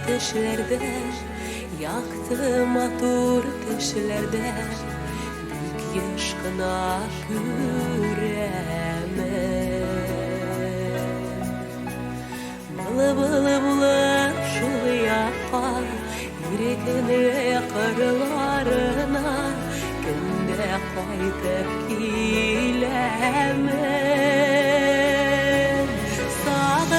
düşlerde, yaktı matur düşlerde, büyük yaşkına püreme. Bılı bılı bulup şul yapar, yüreğine kırlarına, günde kaytıp gileme. Sağıp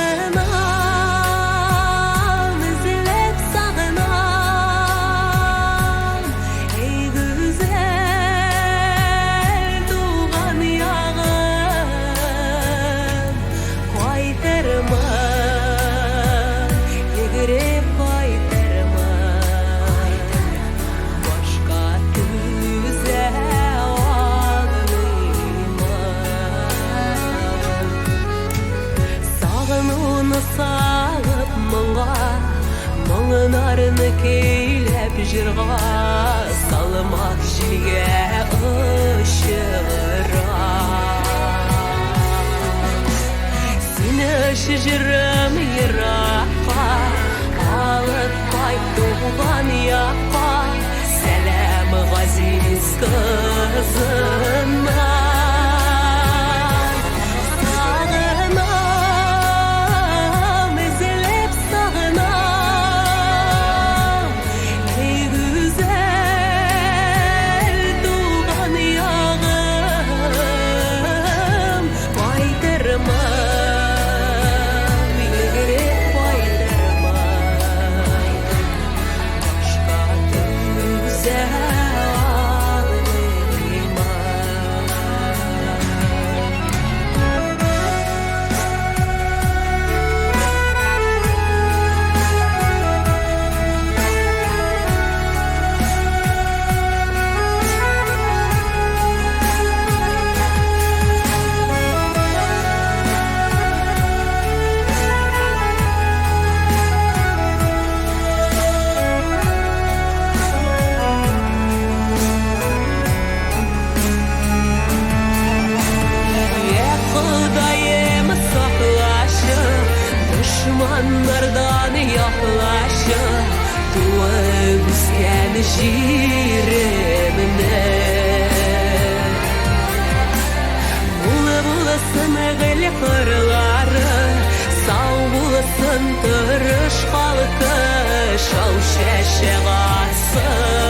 mağınarını keylep jırğa, salmak jilge ışıra. Seni ışıjırım yıraqqa, alıp qaytuğan yaqqa, selam gaziz kızına. Düşmanlardan yaklaşıp tuğup üsken jirimine. Bula bulasın gılı kırları, sağ bulasın tırış halkı, şav şeşe gası.